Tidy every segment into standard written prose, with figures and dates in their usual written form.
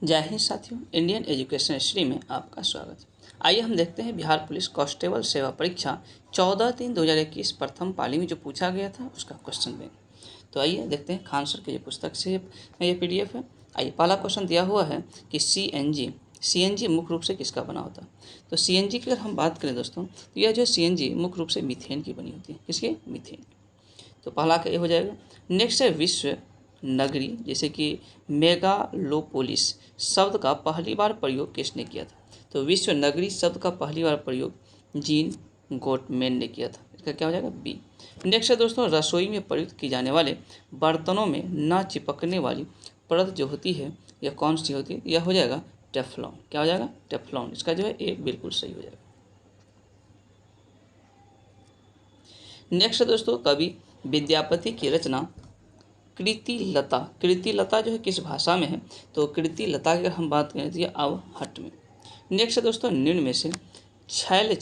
जय हिंद साथियों, Indian education history में आपका स्वागत है। आइए हम देखते हैं बिहार पुलिस कांस्टेबल सेवा परीक्षा 14/3/2021 प्रथम पाली में जो पूछा गया था उसका क्वेश्चन बैंक। तो आइए देखते हैं खान सर की जो पुस्तक से ये PDF है। आइए, पहला क्वेश्चन दिया हुआ है कि CNG मुख्य रूप से किसका बना होता है। तो CNG की अगर हम बात करें दोस्तों, तो यह जो CNG मुख्य रूप से मीथेन की बनी होती है। किसकी? मीथेन। तो पहला का ये हो जाएगा। नेक्स्ट है विश्व नगरी, जैसे कि मेगालोपोलिस शब्द का पहली बार प्रयोग किसने किया था। तो विश्व नगरी शब्द का पहली बार प्रयोग जीन गोटमैन ने किया था। इसका क्या हो जाएगा? बी। नेक्स्ट है दोस्तों, रसोई में प्रयुक्त की जाने वाले बर्तनों में न चिपकने वाली परत जो होती है यह कौन सी होती है? यह हो जाएगा टेफ्लॉन। क्या हो जाएगा? टेफ्लॉन। इसका जो है ए बिल्कुल सही हो जाएगा। नेक्स्ट है दोस्तों, कवि विद्यापति की रचना कृतिलता जो है किस भाषा में है? तो कृतिलता की अगर हम बात करें तो ये अवहट्ट में। नेक्स्ट है दोस्तों, निम्न में से छैल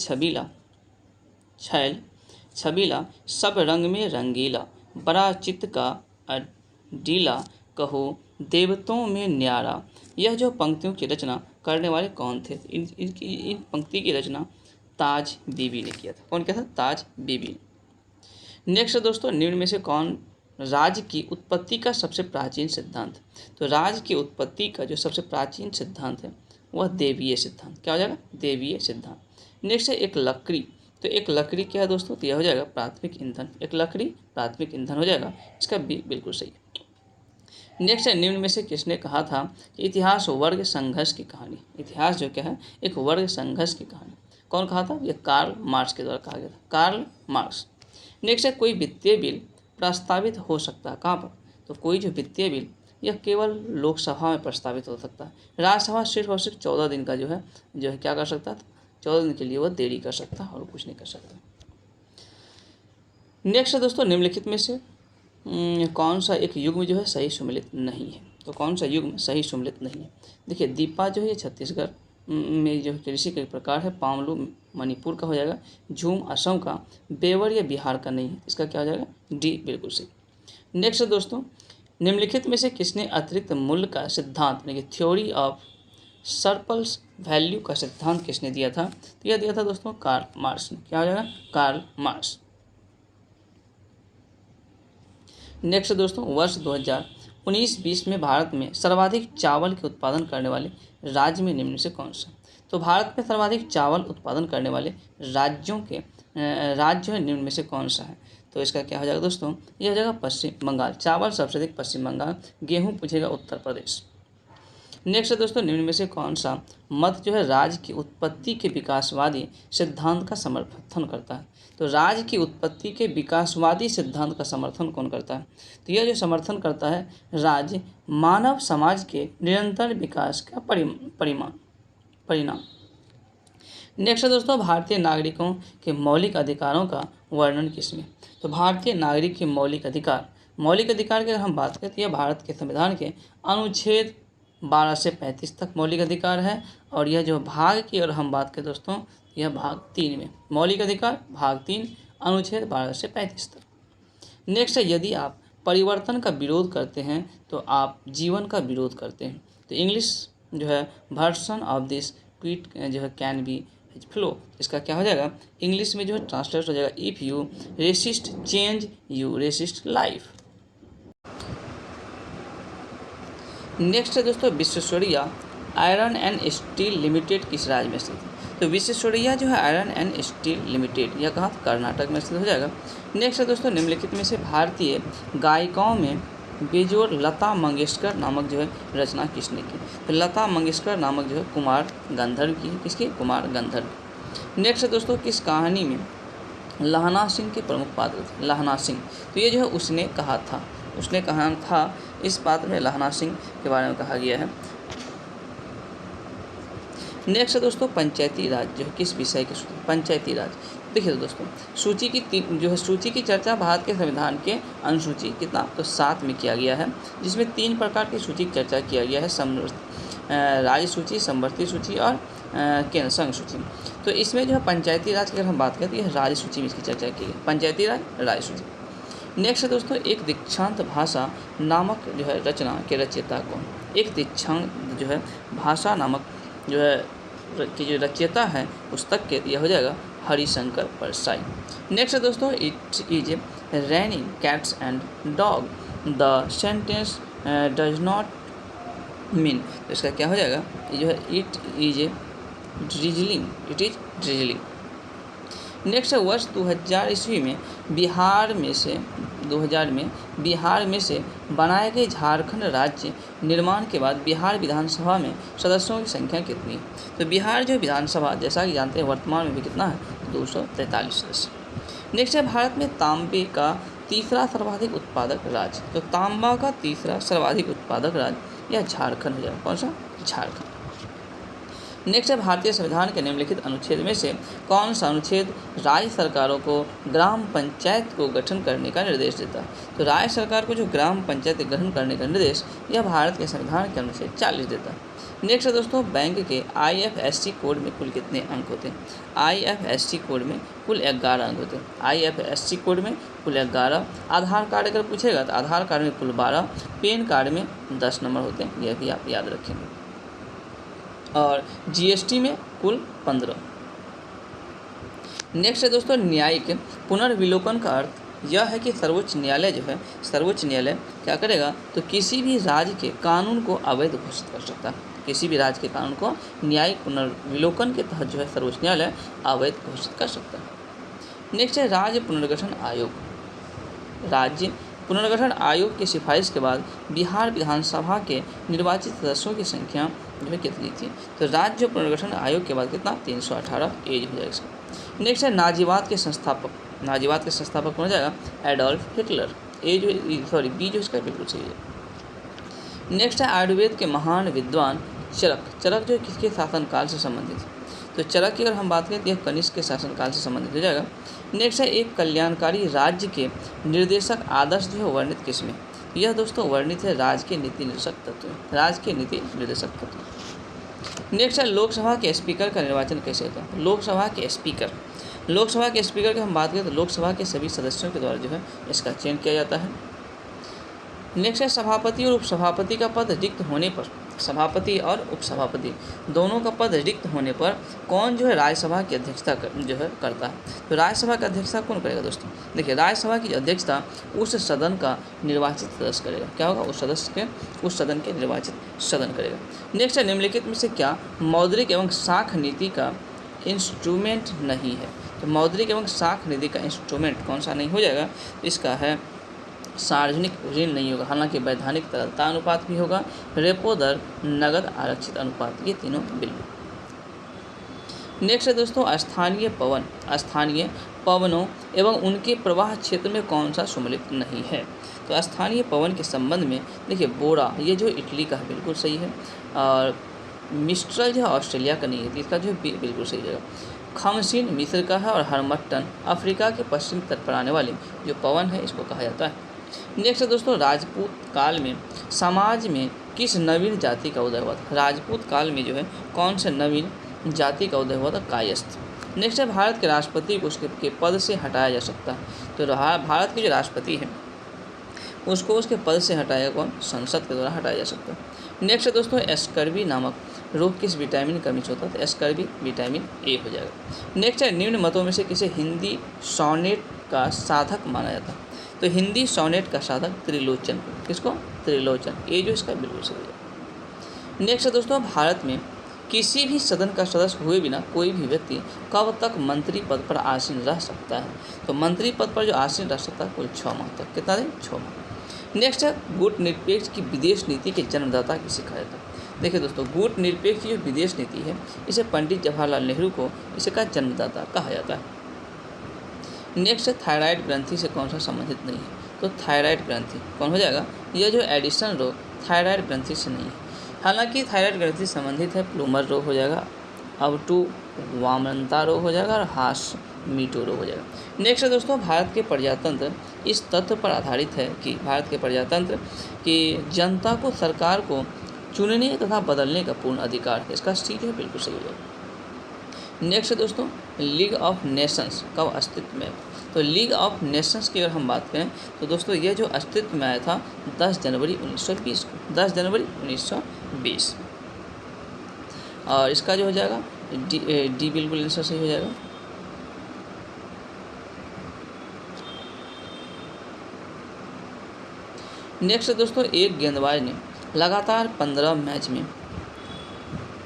छबीला सब रंग में रंगीला बड़ा चित्त का अडीला कहो देवतों में न्यारा, यह जो पंक्तियों की रचना करने वाले कौन थे? इन पंक्ति की रचना ताज बीबी ने किया था। कौन किया था? ताज बीबी। नेक्स्ट दोस्तों, निम्न में से कौन राज्य की उत्पत्ति का सबसे प्राचीन सिद्धांत? तो राज्य की उत्पत्ति का जो सबसे प्राचीन सिद्धांत है वह देवीय सिद्धांत। क्या हो जाएगा? देवीय सिद्धांत। नेक्स्ट है एक लकड़ी। तो एक लकड़ी क्या है दोस्तों? तो यह हो जाएगा प्राथमिक ईंधन। एक लकड़ी प्राथमिक ईंधन हो जाएगा। इसका बी बिल्कुल सही है। नेक्स्ट है निम्न में से किसने कहा था कि इतिहास वर्ग संघर्ष की कहानी? इतिहास जो क्या है? एक वर्ग संघर्ष की कहानी। कौन कहा था? यह कार्ल मार्क्स के द्वारा कहा गया था। Karl Marx. नेक्स्ट है कोई वित्तीय बिल प्रस्तावित हो सकता है कहाँ पर? तो कोई जो वित्तीय बिल यह केवल लोकसभा में प्रस्तावित हो सकता है। राज्यसभा सिर्फ और सिर्फ 14 दिन का जो है क्या कर सकता था? 14 दिन के लिए वह देरी कर सकता और कुछ नहीं कर सकता। नेक्स्ट है दोस्तों, निम्नलिखित में से कौन सा एक युग्म जो है सही सम्मिलित नहीं है? तो कौन सा युग्म सही सम्मिलित नहीं है? देखिए, दीपा जो है ये छत्तीसगढ़ में जो कृषि के प्रकार है। पामलू मणिपुर का हो जाएगा। झूम असम का। बेवर या बिहार का नहीं है। इसका क्या हो जाएगा? डी बिल्कुल सही। नेक्स्ट दोस्तों, निम्नलिखित में से किसने अतिरिक्त मूल्य का सिद्धांत यानी थ्योरी ऑफ सरप्लस वैल्यू का सिद्धांत किसने दिया था? तो यह दिया था दोस्तों कार्ल मार्क्स ने। क्या हो जाएगा? Karl Marx. नेक्स्ट दोस्तों, वर्ष 2019-20 में भारत में सर्वाधिक चावल के उत्पादन करने वाले राज्य में निम्न से कौन सा? तो भारत में सर्वाधिक चावल उत्पादन करने वाले राज्य है निम्न में से कौन सा है? तो इसका क्या हो जाएगा दोस्तों? यह हो जाएगा पश्चिम बंगाल। चावल सबसे अधिक पश्चिम बंगाल। गेहूँ पूछेगा उत्तर प्रदेश। नेक्स्ट है दोस्तों, निम्न में से कौन सा मत जो है राज्य की उत्पत्ति के विकासवादी सिद्धांत का समर्थन करता है? तो राज्य की उत्पत्ति के विकासवादी सिद्धांत का समर्थन कौन करता है? तो यह जो समर्थन करता है राज्य मानव समाज के निरंतर विकास का परिणाम। नेक्स्ट है दोस्तों, भारतीय नागरिकों के मौलिक अधिकारों का वर्णन किसमें? तो भारतीय नागरिक के मौलिक अधिकार की अगर हम बात करें तो यह भारत के संविधान के अनुच्छेद 12 से 35 तक मौलिक अधिकार है। और यह जो भाग की अगर हम बात करें दोस्तों, यह भाग 3 में मौलिक अधिकार भाग 3 अनुच्छेद 12 से 35 तक। नेक्स्ट है, यदि आप परिवर्तन का विरोध करते हैं तो आप जीवन का विरोध करते हैं। तो इंग्लिश जो है वर्सन ऑफ दिस क्विट जो है कैन बी फ्लो। इसका क्या हो जाएगा? इंग्लिश में जो है ट्रांसलेट हो जाएगा if you resist change you resist life. Next है दोस्तों, Visvesvaraya iron and steel limited किस राज्य में स्थित है? तो विश्वेश्वरैया जो है आयरन एंड स्टील लिमिटेड यह कहाँ? कर्नाटक में स्थित हो जाएगा। नेक्स्ट है दोस्तों, निम्नलिखित में से भारतीय गायिकाओं में बेजोड़ लता मंगेशकर नामक जो है रचना किसने की? तो लता मंगेशकर नामक जो है कुमार गंधर्व की है। किसकी? कुमार गंधर्व। नेक्स्ट है दोस्तों, किस कहानी में लहना सिंह के प्रमुख पात्र थे? लहना सिंह, तो ये जो है उसने कहा था इस पात्र में लहना सिंह के बारे में कहा गया है। नेक्स्ट है दोस्तों, पंचायती राज जो है किस विषय के सूची? पंचायती राज। देखिए दोस्तों, सूची की चर्चा भारत के संविधान के अनुसूची कितना? तो 7 में किया गया है, जिसमें 3 प्रकार की सूची की चर्चा किया गया है। राज्य सूची, समवर्ती सूची और केंद्र संघ सूची। तो इसमें जो है पंचायती राज की अगर हम बात करें तो यह राज्य सूची में इसकी चर्चा की है। पंचायती राज, राज्य सूची। नेक्स्ट है दोस्तों, एक दीक्षांत भाषा नामक जो है रचना के रचयिता कौन? एक तीक्षण जो है भाषा नामक जो है की जो रचयिता है पुस्तक के, यह हो जाएगा हरिशंकर परसाई। नेक्स्ट है दोस्तों, it is raining cats and dog the sentence does not mean, तो इसका क्या हो जाएगा, ये जो है it is drizzling, it is drizzling. Next है वर्ष 2000 ईस्वी में बिहार में से 2000 में बिहार में से बनाए गए झारखंड राज्य निर्माण के बाद बिहार विधानसभा में सदस्यों की संख्या कितनी है। तो बिहार जो विधानसभा जैसा कि जानते हैं वर्तमान में भी कितना है, 243 सदस्य। नेक्स्ट है भारत में तांबे का तीसरा सर्वाधिक उत्पादक राज्य, तो तांबा का तीसरा सर्वाधिक उत्पादक राज्य यह झारखंड हो जाएगा। कौन सा, झारखंड। नेक्स्ट है भारतीय संविधान के निम्नलिखित अनुच्छेद में से कौन सा अनुच्छेद राज्य सरकारों को ग्राम पंचायत को गठन करने का निर्देश देता है। तो राज्य सरकार को जो ग्राम पंचायत गठन करने का निर्देश यह भारत के संविधान के अनुच्छेद 40 देता है। नेक्स्ट है दोस्तों, बैंक के IFSC कोड में कुल कितने अंक होते हैं। IFSC कोड में कुल 11 अंक होते हैं। IFSC कोड में कुल 11। आधार कार्ड अगर पूछेगा तो आधार कार्ड में कुल 12, पैन कार्ड में 10 नंबर होते हैं, यह भी आप याद रखेंगे। और GST में कुल 15। नेक्स्ट है दोस्तों, न्यायिक पुनर्विलोकन का अर्थ यह है कि सर्वोच्च न्यायालय जो है, सर्वोच्च न्यायालय क्या करेगा, तो किसी भी राज्य के कानून को अवैध घोषित कर सकता है। किसी भी राज्य के कानून को न्यायिक पुनर्विलोकन के तहत जो है सर्वोच्च न्यायालय अवैध घोषित कर सकता है। नेक्स्ट है राज्य पुनर्गठन आयोग। राज्य पुनर्गठन आयोग की सिफारिश के बाद बिहार विधानसभा के निर्वाचित सदस्यों की संख्या जो है कितनी थी। तो राज्य पुनर्गठन आयोग के बाद कितना, 318 एज हो जाएगा इसका। नेक्स्ट है नाजीवाद के संस्थापक। नाजीवाद के संस्थापक कौन हो जाएगा, एडोल्फ हिटलर। ए जो बी जो इसका बिल्कुल सही है। नेक्स्ट है आयुर्वेद के महान विद्वान चरक। चरक जो किसके शासनकाल से संबंधित है, तो चरक की अगर हम बात करें तो यह कनिष्क के शासनकाल से संबंधित हो जाएगा। नेक्स्ट है एक कल्याणकारी राज्य के निर्देशक आदर्श जो है वर्णित किसमें, यह दोस्तों वर्णित है राजकीय नीति निर्देशक तत्व, राजकीय नीति निर्देशक तत्व। नेक्स्ट है लोकसभा के स्पीकर का निर्वाचन कैसे होता है। लोकसभा के स्पीकर की हम बात करें तो लोकसभा के सभी सदस्यों के द्वारा जो है इसका चयन किया जाता है। नेक्स्ट है सभापति और उपसभापति का पद रिक्त होने पर, सभापति और उपसभापति दोनों का पद रिक्त होने पर कौन जो है राज्यसभा की अध्यक्षता जो है करता है। तो राज्यसभा की अध्यक्षता कौन करेगा दोस्तों, देखिए राज्यसभा की अध्यक्षता उस सदन का निर्वाचित सदस्य करेगा। क्या होगा, उस सदन के निर्वाचित सदन करेगा। नेक्स्ट है निम्नलिखित में से क्या मौद्रिक एवं साख नीति का इंस्ट्रूमेंट नहीं है। तो मौद्रिक एवं साख नीति का इंस्ट्रूमेंट कौन सा नहीं हो जाएगा, इसका है सार्वजनिक ऋण नहीं होगा। हालांकि वैधानिक तरलता अनुपात भी होगा, रेपो दर, नगद आरक्षित अनुपात, ये तीनों बिल्कुल। नेक्स्ट है दोस्तों स्थानीय पवन। स्थानीय पवनों एवं उनके प्रवाह क्षेत्र में कौन सा सम्मिलित नहीं है। तो स्थानीय पवन के संबंध में देखिए बोरा, ये जो इटली का है बिल्कुल सही है, और मिस्ट्रल जो है ऑस्ट्रेलिया का नहीं है, इसका जो है बिल्कुल सही जगह। खमसीन मिस्र का है और हरमट्टन अफ्रीका के पश्चिम तट पर आने वाले जो पवन है इसको कहा जाता है। नेक्स्ट है दोस्तों राजपूत काल में समाज में किस नवीन जाति का उदय हुआ था। राजपूत काल में जो है कौन से नवीन जाति का उदय हुआ था, कायस्थ। नेक्स्ट है भारत के राष्ट्रपति को उसके पद से हटाया जा सकता है। तो भारत के जो राष्ट्रपति है उसको उसके पद से हटाया कौन, संसद के द्वारा हटाया जा सकता है। नेक्स्ट है दोस्तों एस्कर्वी नामक रोग किस विटामिन की कमी से होता है, तो एस्कर्वी विटामिन ए हो जाएगा। नेक्स्ट है निम्न मतों में से किसे हिंदी सोनेट का साधक माना जाता है। तो हिंदी सोनेट का साधक त्रिलोचन, किसको, त्रिलोचन, ये जो इसका बिल्कुल सही है। नेक्स्ट है दोस्तों भारत में किसी भी सदन का सदस्य हुए बिना कोई भी व्यक्ति कब तक मंत्री पद पर आसीन रह सकता है। तो मंत्री पद पर जो आसीन रह सकता है कुल 6 माह तक। कितना दिन, 6 माह। नेक्स्ट है गुटनिरपेक्ष की विदेश नीति के जन्मदाता किसे कहा जाता है। देखिए दोस्तों गुटनिरपेक्ष की जो विदेश नीति है इसे पंडित जवाहरलाल नेहरू को इसका जन्मदाता कहा जाता है। नेक्स्ट थायराइड ग्रंथि से कौन सा संबंधित नहीं है, तो थायराइड ग्रंथि कौन हो जाएगा, यह जो एडिशन रोग थायराइड ग्रंथि से नहीं है। हालांकि थायराइड ग्रंथि से संबंधित है प्लूमर रोग हो जाएगा, अवटू वामनता रोग हो जाएगा और हास मीटो रोग हो जाएगा। नेक्स्ट है दोस्तों भारत के प्रजातंत्र इस तथ्य पर आधारित है कि भारत के प्रजातंत्र की जनता को सरकार को चुनने तथा बदलने का पूर्ण अधिकार है। इसका सी जो है बिल्कुल सही हो जाएगा। नेक्स्ट है दोस्तों लीग ऑफ नेशंस कब अस्तित्व में, तो तो लीग ऑफ नेशंस की अगर हम बात करें तो दोस्तों ये जो अस्तित्व में आया था 10 जनवरी 1920 को, 10 जनवरी 1920। और इसका जो हो जाएगा डी बिल्कुल आंसर सही हो जाएगा। नेक्स्ट दोस्तों, एक गेंदबाज ने लगातार 15 मैच में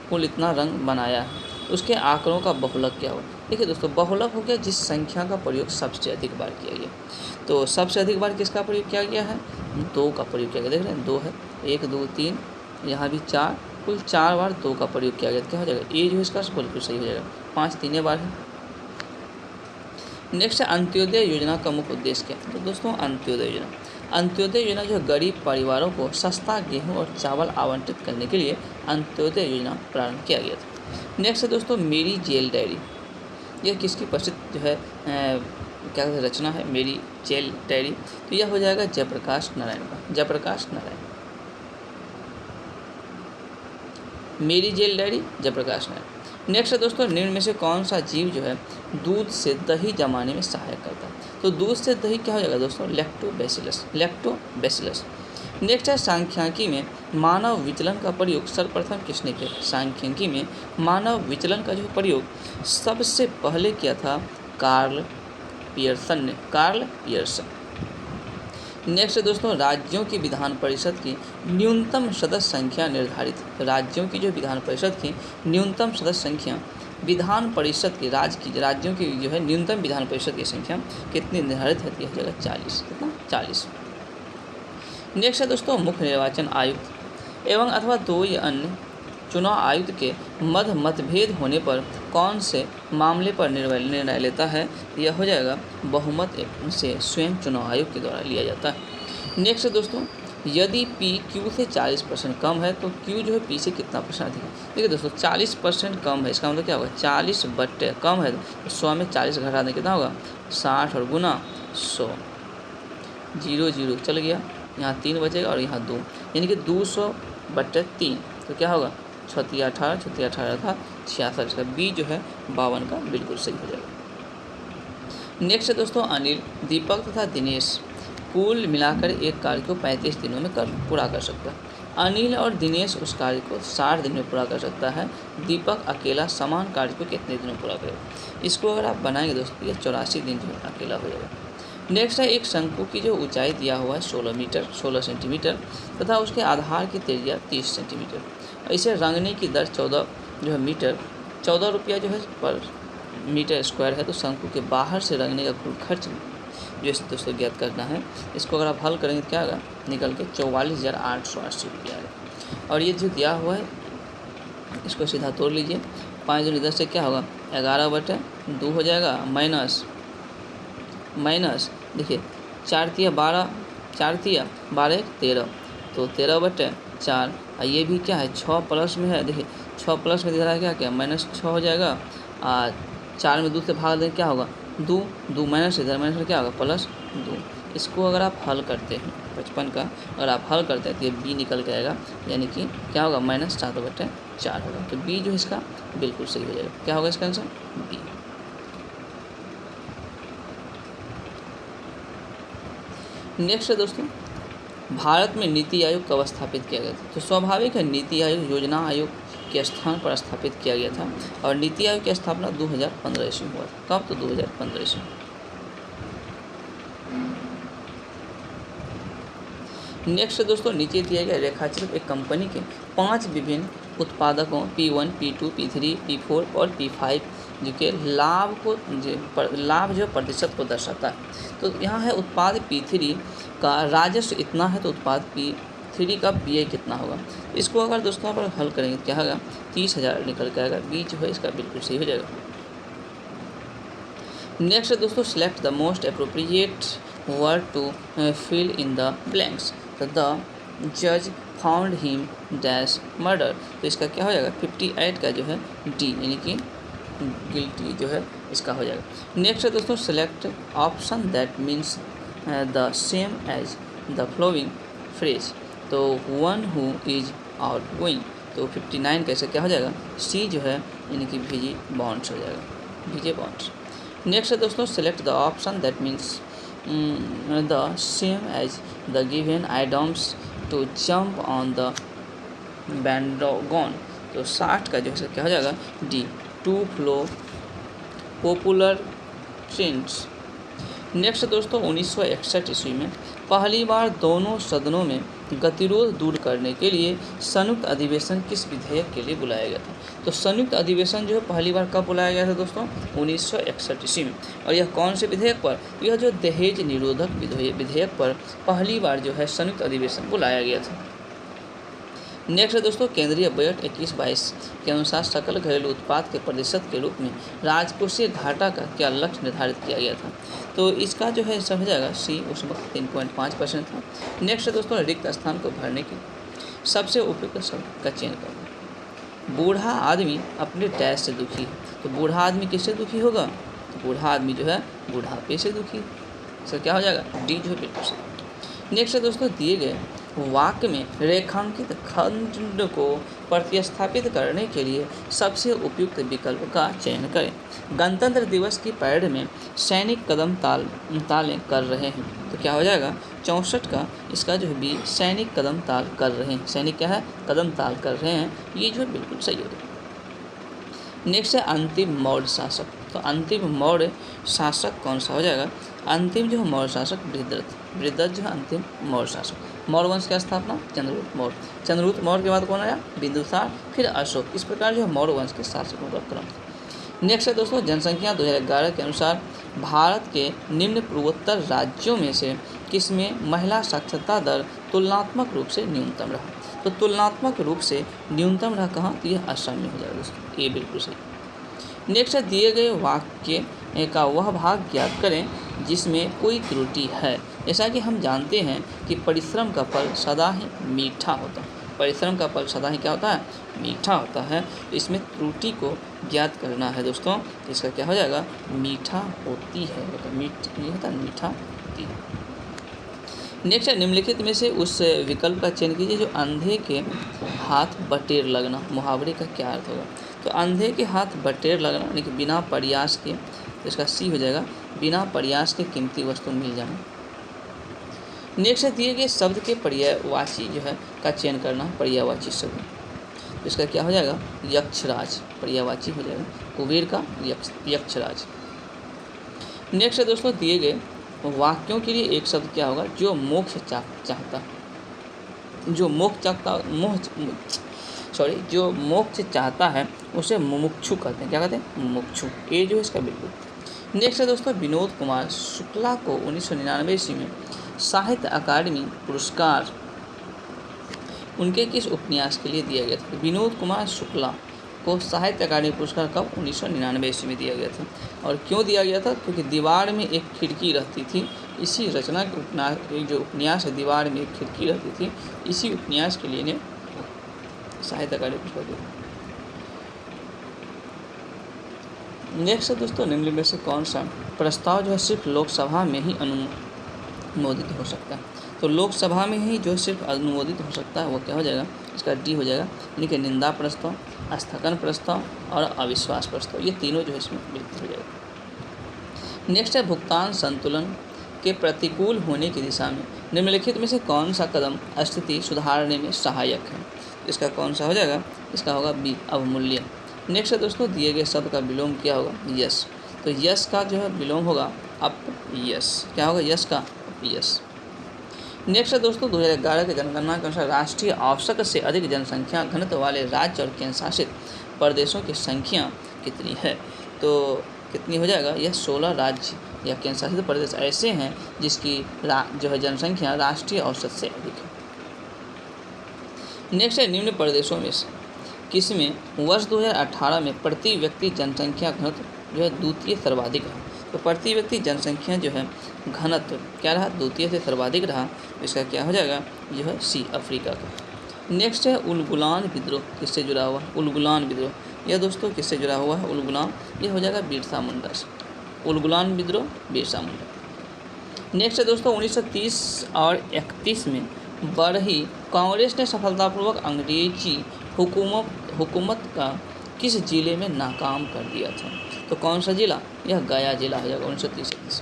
कुल इतना रन बनाया है, उसके आंकड़ों का बहुलक क्या हुआ। देखिए दोस्तों, बहुलक हो गया जिस संख्या का प्रयोग सबसे अधिक बार किया गया। तो सबसे अधिक बार किसका प्रयोग किया गया है? 2 का प्रयोग किया गया। देख रहे हैं 2 है, 1 2 3, यहाँ भी 4, कुल 4 बार 2 का प्रयोग किया गया। क्या हो जाएगा? ए जो है इसका बिल्कुल सही हो जाएगा। 5 3 बार है। नेक्स्ट है अंत्योदय योजना का मुख्य उद्देश्य क्या है? तो दोस्तों अंत्योदय योजना जो गरीब परिवारों को सस्ता गेहूं और चावल आवंटित करने के लिए अंत्योदय योजना प्रारंभ किया गया था। नेक्स्ट है दोस्तों मेरी जेल डायरी। यह किसकी प्रसिद्ध जो है क्या रचना है? मेरी जेल डायरी। तो यह हो जाएगा जयप्रकाश नारायण का, जयप्रकाश नारायण। मेरी jail diary Jayaprakash Narayan. Next है दोस्तों निम्न में से कौन सा जीव जो है दूध से दही जमाने में सहायक करता है? तो दूध से दही क्या हो जाएगा दोस्तों? Lactobacillus, lactobacillus. नेक्स्ट है सांख्यिकी में मानव विचलन का प्रयोग सर्वप्रथम किसने किया? सांख्यिकी में मानव विचलन का जो प्रयोग सबसे पहले किया था कार्ल पियर्सन ने, कार्ल पियर्सन। नेक्स्ट है दोस्तों राज्यों की विधान परिषद की न्यूनतम सदस्य संख्या निर्धारित। तो राज्यों की जो विधान परिषद की न्यूनतम सदस्य संख्या, विधान परिषद की राज्यों की जो है न्यूनतम विधान परिषद की संख्या कितनी निर्धारित है? यह जगह 40। कितना? 40। नेक्स्ट है दोस्तों मुख्य निर्वाचन आयुक्त एवं अथवा 2 या अन्य चुनाव आयुक्त के मध्य मतभेद होने पर कौन से मामले पर निर्णय लेता है? यह हो जाएगा बहुमत से स्वयं चुनाव आयोग के द्वारा लिया जाता है। नेक्स्ट है दोस्तों यदि P Q से 40% कम है तो Q जो है P से कितना % अधिक है? देखिए दोस्तों 40% कम है, इसका मतलब क्या होगा? 40 बट्टे कम है तो 100 में 40 घटा दें कितना होगा? 60 और गुना 100, 0 0 चल गया, यहाँ 3 बचेगा और यहाँ 2, यानी कि 200/3। तो क्या होगा? 36 18, 36 18 था 66। का बी जो है 52 का बिल्कुल सही हो जाएगा। नेक्स्ट है दोस्तों अनिल, दीपक तथा दिनेश कुल मिलाकर एक कार्य को 35 दिनों में पूरा कर सकता है। अनिल और दिनेश उस कार्य को 60 दिन में पूरा कर सकता है। दीपक अकेला समान कार्य को कितने दिनों में पूरा करेगा? इसको अगर आप बनाएंगे दोस्तों ये 84 दिन जो है अकेला हो जाएगा। नेक्स्ट है एक शंकु की जो ऊंचाई दिया हुआ है 16 सेंटीमीटर तथा उसके आधार की त्रिज्या 30 सेंटीमीटर। इसे रंगने की दर 14 जो है मीटर, 14 रुपया जो है पर मीटर स्क्वायर है। तो शंकु के बाहर से रंगने का कुल खर्च जो इस दोस्तों ज्ञात करना है। इसको अगर आप हल करेंगे तो क्या होगा? निकल के 44,880 रुपया आएगा। और ये जो दिया हुआ है इसको सीधा तोड़ लीजिए। 5 दूनी 10 से क्या होगा? 11/2 हो जाएगा, माइनस देखिए 4 तिया 12, 4 तिया 12 13, तो 13/4। ये भी क्या है? 6 प्लस में है। देखिए 6 प्लस में दिख रहा है क्या क्या? -6 हो जाएगा। 4 में 2 से भाग दें क्या होगा? 2 2 माइनस इधर माइनस क्या होगा? +2। इसको अगर आप हल करते हैं 55 का अगर आप हल करते हैं तो ये बी निकल के आएगा, यानी कि क्या होगा? -7/4 होगा। तो बी जो इसका बिल्कुल सही हो जाएगा। क्या होगा इसका आंसर? बी। नेक्स्ट है दोस्तों भारत में नीति आयोग कब स्थापित किया गया था? तो स्वाभाविक है नीति आयोग योजना आयोग के स्थान पर स्थापित किया गया था और नीति आयोग की स्थापना 2015 ईस्वी में हुआ था। कब? तो 2015 ईस्वी। नेक्स्ट दोस्तों नीचे दिया गया रेखाचित्र एक कंपनी के 5 विभिन्न उत्पादकों P1, P2, P3, P4 और P5 जो कि लाभ जो प्रतिशत को दर्शाता है। तो यहाँ है उत्पाद P3 का राजस्व इतना है तो उत्पाद P3 का PI कितना होगा? इसको अगर दोस्तों पर हल करेंगे क्या होगा? 30,000 निकल के आएगा। बी जो है इसका बिल्कुल सही हो जाएगा। नेक्स्ट दोस्तों select the most appropriate word to fill in the blanks. The जज फाउंड हिम डैश मर्डर। तो इसका क्या हो जाएगा? 58 का जो है डी, यानी कि गिल्टी जो है इसका हो जाएगा। नेक्स्ट है दोस्तों select option that means the same as the following phrase. तो one who is outgoing. तो 59 कैसे क्या हो जाएगा? सी जो है यानी कि वीजे बॉन्ड्स हो जाएगा, वीजे बॉन्ड्स। नेक्स्ट है दोस्तों, select the option that means the same as the given items to jump on the bandwagon. तो 60 का जो है क्या हो जाएगा, D, to flow popular trends. Next दोस्तों, 1961 ईस्वी में पहली बार दोनों सदनों में गतिरोध दूर करने के लिए संयुक्त अधिवेशन किस विधेयक के लिए बुलाया गया था। तो संयुक्त अधिवेशन जो है पहली बार कब बुलाया गया था दोस्तों, 1961 ईस्वी में। और यह कौन से विधेयक पर, यह जो दहेज निरोधक विधेयक पर पहली बार जो है संयुक्त अधिवेशन बुलाया गया था। नेक्स्ट है दोस्तों, केंद्रीय बजट 21-22 के अनुसार सकल घरेलू उत्पाद के प्रतिशत के रूप में राजकोषीय घाटा का क्या लक्ष्य निर्धारित किया गया था। तो इसका जो है सब हो जाएगा सी, उस वक्त 3.5% था। नेक्स्ट है दोस्तों, रिक्त स्थान को भरने के सबसे उपयुक्त शब्द का चयन करना। बूढ़ा आदमी अपने डैश से दुखी है। तो बूढ़ा आदमी किससे दुखी होगा, तो बूढ़ा आदमी जो है बुढ़ापे से दुखी। सर क्या हो जाएगा, डी जो है बिल्कुल सही। नेक्स्ट है दोस्तों, दिए गए वाक्य में रेखांकित खंड को प्रतिस्थापित करने के लिए सबसे उपयुक्त विकल्प का चयन करें। गणतंत्र दिवस की परेड में सैनिक कदम तालें कर रहे हैं। तो क्या हो जाएगा, 64 का इसका जो है बी, सैनिक कदम ताल कर रहे हैं। सैनिक क्या है, कदम ताल कर रहे हैं, ये जो है बिल्कुल सही होगा। नेक्स्ट है अंतिम मौर्य शासक। तो अंतिम मौर्य शासक कौन सा हो जाएगा, अंतिम जो है मौर्य शासक बृहद्रथ जो है अंतिम मौर्य शासक। मौर्य वंश की स्थापना चंद्रगुप्त मौर्य। चंद्रगुप्त मौर्य के बाद कौन आया, बिंदुसार, फिर अशोक। इस प्रकार जो है मौर्य वंश के शासकों का क्रम। नेक्स्ट है दोस्तों, जनसंख्या 2011 के अनुसार भारत के निम्न पूर्वोत्तर राज्यों में से किसमें महिला साक्षरता दर तुलनात्मक रूप से न्यूनतम रहा। तो तुलनात्मक रूप से न्यूनतम रहा कहाँ, तो यह असम में हो जाएगा दोस्तों, ये बिल्कुल सही। नेक्स्ट है, दिए गए वाक्य का वह भाग ज्ञात करें जिसमें कोई त्रुटि है। जैसा कि हम जानते हैं कि परिश्रम का फल सदा ही मीठा होता है। परिश्रम का फल सदा ही क्या होता है, मीठा होता है। तो इसमें त्रुटि को ज्ञात करना है दोस्तों। तो इसका क्या हो जाएगा, मीठा होती है, ये होता है मीठा होती है। नेक्स्ट है, निम्नलिखित में से उस विकल्प का चयन कीजिए जो अंधे के हाथ बटेर लगना मुहावरे का क्या अर्थ होगा। तो अंधे के हाथ बटेर लगना यानी कि बिना प्रयास के, तो इसका सी हो जाएगा, बिना प्रयास के कीमती वस्तु मिल जाना। नेक्स्ट है, दिए गए शब्द के पर्यायवाची जो है का चयन करना, पर्यायवाची शब्द। तो इसका क्या हो जाएगा, यक्षराज, पर्यायवाची हो जाएगा कुबेर का यक्षराज। नेक्स्ट है दोस्तों, दिए गए वाक्यों के लिए एक शब्द क्या होगा, जो मोक्ष चाहता, जो जो मोक्ष चाहता है उसे मुमुक्षु कहते हैं। क्या कहते हैं, मुमुक्षु। ये जो है इसका बिल्कुल। नेक्स्ट है दोस्तों, विनोद कुमार शुक्ला को 1999 ईस्वी में साहित्य अकादमी पुरस्कार उनके किस उपन्यास के लिए दिया गया था। विनोद कुमार शुक्ला को साहित्य अकादमी पुरस्कार कब, 1999 ईस्वी में दिया गया था। और क्यों दिया गया था, क्योंकि दीवार में एक खिड़की रहती थी। इसी रचना के जो उपन्यास है, दीवार में एक खिड़की रहती थी, इसी उपन्यास के लिए साहित्य अकादमी पुरस्कार दिया। नेक्स्ट है दोस्तों, निम्न में से कौन सा प्रस्ताव जो है सिर्फ लोकसभा में ही अनुमोदित हो सकता है। तो लोकसभा में ही जो सिर्फ अनुमोदित हो सकता है वो क्या हो जाएगा, इसका डी हो जाएगा, यानी कि निंदा प्रस्ताव, स्थगन प्रस्ताव और अविश्वास प्रस्ताव। ये तीनों जो है इसमें बिल्कुल हो जाएगा। नेक्स्ट है, भुगतान संतुलन के प्रतिकूल होने की दिशा में निम्नलिखित में से कौन सा कदम स्थिति सुधारने में सहायक है। इसका कौन सा हो जाएगा, इसका होगा बी, अवमूल्यन। नेक्स्ट है दोस्तों, दिए गए शब्द का विलोम क्या होगा, यस। तो यस का जो है विलोम होगा अप यस। क्या होगा, यस का अप यस। नेक्स्ट है दोस्तों, 2011 की जनगणना के अनुसार राष्ट्रीय औसत से अधिक जनसंख्या घनत्व वाले राज्य और केंद्र शासित प्रदेशों की संख्या कितनी है। तो कितनी हो जाएगा, यह 16 राज्य या केंद्र शासित प्रदेश ऐसे हैं जिसकी जो है जनसंख्या राष्ट्रीय औसत से अधिक है। नेक्स्ट है, निम्न प्रदेशों में से किसमें वर्ष 2018 में प्रति व्यक्ति जनसंख्या घनत्व जो है द्वितीय सर्वाधिक रहा। तो प्रति व्यक्ति जनसंख्या जो है घनत्व क्या रहा, द्वितीय से सर्वाधिक रहा। इसका क्या हो जाएगा, जो है सी, अफ्रीका का। नेक्स्ट है, उलगुलान विद्रोह किससे जुड़ा हुआ, उलगुलान विद्रोह, यह दोस्तों किससे जुड़ा हुआ है, उलगुलान, यह हो जाएगा बिरसा मुंडा से। उलगुलान विद्रोह बिरसा मुंडा। नेक्स्ट है दोस्तों, 1930 और 31 में बरही कांग्रेस ने सफलतापूर्वक अंग्रेजी हुकूमत का किस जिले में नाकाम कर दिया था। तो कौन सा जिला, यह गया जिला हो जाएगा 1930।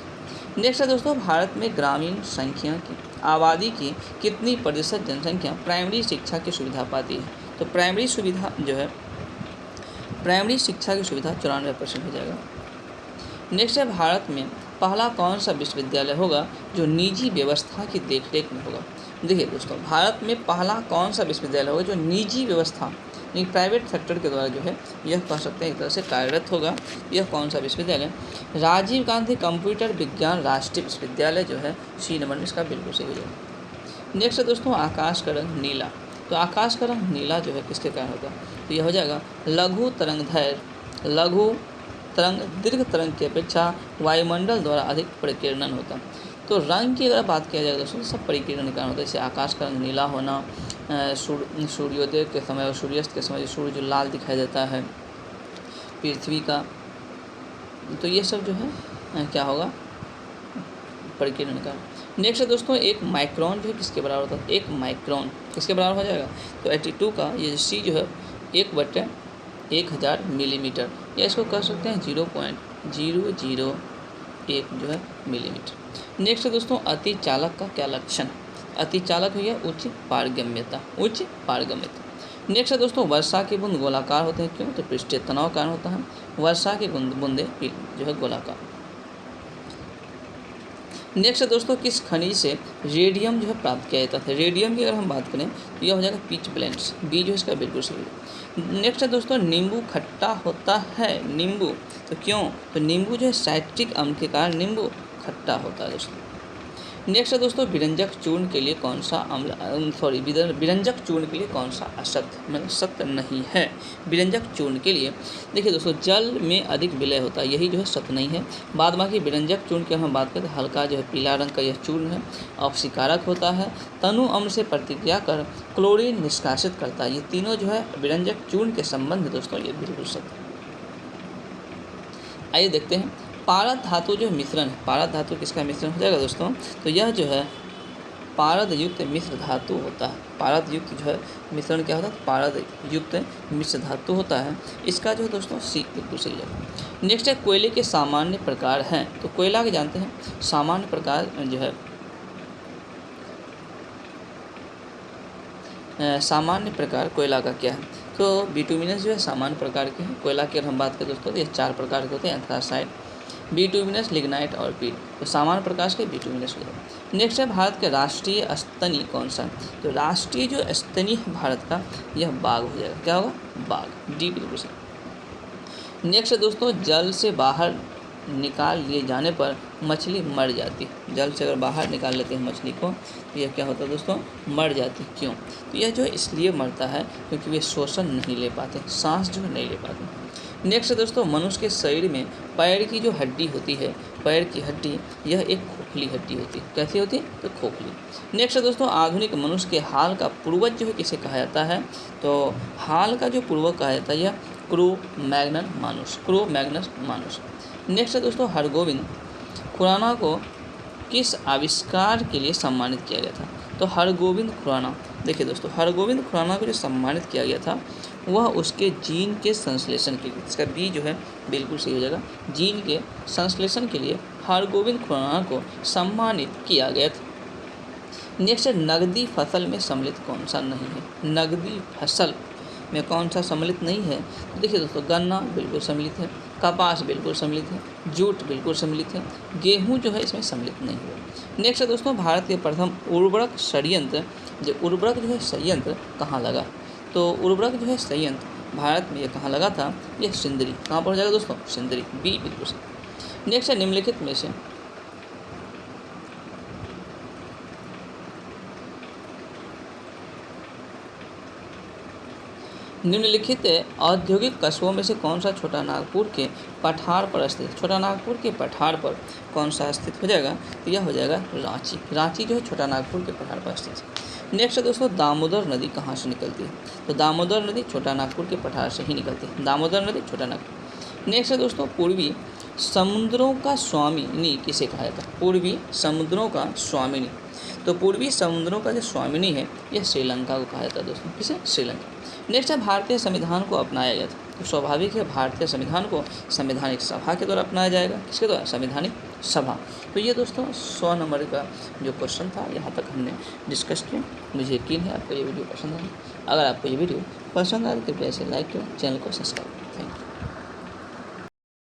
नेक्स्ट है दोस्तों, भारत में ग्रामीण संख्या की आबादी की कितनी प्रतिशत जनसंख्या प्राइमरी शिक्षा की सुविधा पाती है। तो प्राइमरी सुविधा जो है, प्राइमरी शिक्षा की सुविधा 94% हो जाएगा। नेक्स्ट है, भारत में पहला कौन सा विश्वविद्यालय होगा जो निजी व्यवस्था की देखरेख में होगा। देखिए दोस्तों, भारत में पहला कौन सा विश्वविद्यालय होगा जो निजी व्यवस्था यानी प्राइवेट सेक्टर के द्वारा जो है यह कह सकते हैं एक तरह से कार्यरत होगा। यह कौन सा विश्वविद्यालय, राजीव गांधी कंप्यूटर विज्ञान राष्ट्रीय विश्वविद्यालय जो है सी नंबर में इसका बिल्कुल सही हो जाएगा। नेक्स्ट है दोस्तों, आकाश का रंग नीला। तो आकाश का रंग नीला जो है किसके कारण होगा, तो यह हो जाएगा लघु तरंगदैर्घ्य, लघु तरंग दीर्घ तरंग की अपेक्षा वायुमंडल द्वारा अधिक परिकीर्णन होता। तो रंग की अगर बात किया जाए दोस्तों, सब परिकीर्णन के कारण होता है। जैसे आकाश का रंग नीला होना, सूर्योदय के समय और सूर्यास्त के समय सूर्य जो लाल दिखाई देता है पृथ्वी का, तो ये सब जो है क्या होगा, परिकीर्णन का। नेक्स्ट है दोस्तों, एक माइक्रोन जो है किसके बराबर होता है, एक माइक्रोन किसके बराबर हो जाएगा, तो 82 का ये सी जो है 1/1000 मिलीमीटर, या इसको कह सकते हैं 0.001 जो है मिलीमीटर। नेक्स्ट है दोस्तों, अति चालक का क्या लक्षण, अति चालक हो गया उच्च पारगम्यता, उच्च पारगम्यता। नेक्स्ट है दोस्तों, वर्षा के बूंद गोलाकार होते हैं, क्यों, तो पृष्ठीय तनाव कारण होता है वर्षा के बूंदे जो है गोलाकार। नेक्स्ट है दोस्तों, किस खनिज से रेडियम जो है प्राप्त किया जाता है। रेडियम की अगर हम बात करें तो यह हो जाएगा पिच ब्लेंड्स, बी जो है इसका बिल्कुल सही है। नेक्स्ट है दोस्तों, नींबू खट्टा होता है, नींबू तो क्यों, तो नींबू जो है साइट्रिक अम्ल के कारण नींबू खट्टा होता है दोस्तों। नेक्स्ट है दोस्तों, विरंजक चूर्ण के लिए कौन सा विरंजक चूर्ण के लिए कौन सा असत्य, मतलब सत्य नहीं है विरंजक चूर्ण के लिए। देखिए दोस्तों, जल में अधिक विलय होता है, यही जो है सत्य नहीं है। बाद बाकी विरंजक चूर्ण की हम बात करें तो हल्का जो है पीला रंग का यह चूर्ण है, ऑक्सीकारक होता है, तनु अम्ल से प्रतिक्रिया कर क्लोरीन निष्कासित करता है। ये तीनों जो है विरंजक चूर्ण के संबंध दोस्तों ये बिल्कुल सत्य। आइए देखते हैं, पारद धातु जो मिश्रण है, पारद धातु किसका मिश्रण हो जाएगा दोस्तों, तो यह जो है पारद युक्त मिश्र धातु होता है। पारद युक्त जो है मिश्रण क्या होता है, पारद युक्त मिश्र धातु होता है। इसका जो है दोस्तों सी बिल्कुल सही है। नेक्स्ट है, कोयले के सामान्य प्रकार हैं। तो कोयला के जानते हैं सामान्य प्रकार जो है सामान्य प्रकार कोयला का क्या है, तो बिटुमिनस जो है सामान्य प्रकार के हैं। कोयला की अगर हम बात करें दोस्तों तो ये 4 प्रकार के होते हैं, एंथ्रासाइट, बिटुमिनस, लिग्नाइट और पीट। तो सामान्य प्रकाश के बिटुमिनस हो जाएगा। नेक्स्ट है, भारत के राष्ट्रीय स्तनी कौन सा, तो राष्ट्रीय जो स्तनी है भारत का यह बाघ हो जाएगा, क्या होगा, बाघ, डी बिल्कुल सही। नेक्स्ट है दोस्तों, जल से बाहर निकाल लिए जाने पर मछली मर जाती है। जल से अगर बाहर निकाल लेते हैं मछली को तो यह क्या होता है दोस्तों, मर जाती है। क्यों, तो यह जो है इसलिए मरता है क्योंकि वे श्वसन नहीं ले पाते, सांस जो है नहीं ले पाते। नेक्स्ट है दोस्तों, मनुष्य के शरीर में पैर की जो हड्डी होती है, पैर की हड्डी यह एक खोखली हड्डी होती है। कैसी होती है, तो खोखली। नेक्स्ट है दोस्तों, आधुनिक मनुष्य के हाल का पूर्वज जो है किसे कहा जाता है, तो हाल का जो पूर्वज कहा जाता है यह क्रो मैग्नस मानुस, क्रो मैग्नस मानुस। नेक्स्ट है दोस्तों, हरगोविंद खुराना को किस आविष्कार के लिए सम्मानित किया गया था, तो हरगोविंद खुराना, देखिए दोस्तों हरगोविंद खुराना को जो सम्मानित किया गया था वह उसके जीन के संश्लेषण के लिए, इसका बी जो है बिल्कुल सही हो जाएगा, जीन के संश्लेषण के लिए हरगोविंद खुराना को सम्मानित किया गया था। नेक्स्ट है, नकदी फसल में सम्मिलित कौन सा नहीं है, नकदी फसल में कौन सा सम्मिलित नहीं है, तो देखिए दोस्तों गन्ना बिल्कुल सम्मिलित है, कपास बिल्कुल सम्मिलित है, जूट बिल्कुल सम्मिलित है, गेहूं जो है इसमें सम्मिलित नहीं है। नेक्स्ट है दोस्तों, भारत के प्रथम उर्वरक संयंत्र, जो उर्वरक जो है संयंत्र कहाँ लगा, तो उर्वरक जो है संयंत्र भारत में ये कहाँ लगा था, यह सिंदरी, कहाँ पर हो जाएगा दोस्तों, सिंदरी, बी बिल्कुल सही। नेक्स्ट है, निम्नलिखित में से निम्नलिखित औद्योगिक कस्बों में से कौन सा छोटा नागपुर के पठार पर स्थित, छोटा नागपुर के पठार पर कौन सा स्थित हो जाएगा, तो यह हो जाएगा रांची, रांची जो है छोटा नागपुर के पठार पर स्थित है। नेक्स्ट है दोस्तों, दामोदर नदी कहाँ से निकलती है, तो दामोदर नदी छोटा नागपुर के पठार से ही निकलती है, दामोदर नदी छोटा नागपुर। नेक्स्ट है दोस्तों, पूर्वी समुद्रों का स्वामिनी किसे कहा जाता है, पूर्वी समुद्रों का स्वामिनी, तो पूर्वी समुद्रों का जो स्वामिनी है यह श्रीलंका को कहा जाता है दोस्तों, किसे, श्रीलंका। नेक्स्ट है, भारतीय संविधान को अपनाया गया था, तो स्वाभाविक है भारतीय संविधान को संवैधानिक सभा के द्वारा अपनाया जाएगा। किसके द्वारा? संवैधानिक सभा। तो ये दोस्तों 100 नंबर का जो क्वेश्चन था यहाँ तक हमने डिस्कस किया। मुझे यकीन है आपको ये वीडियो पसंद आया। अगर आपको ये वीडियो पसंद आए तो कृपया इसे लाइक करें, चैनल को सब्सक्राइब करें।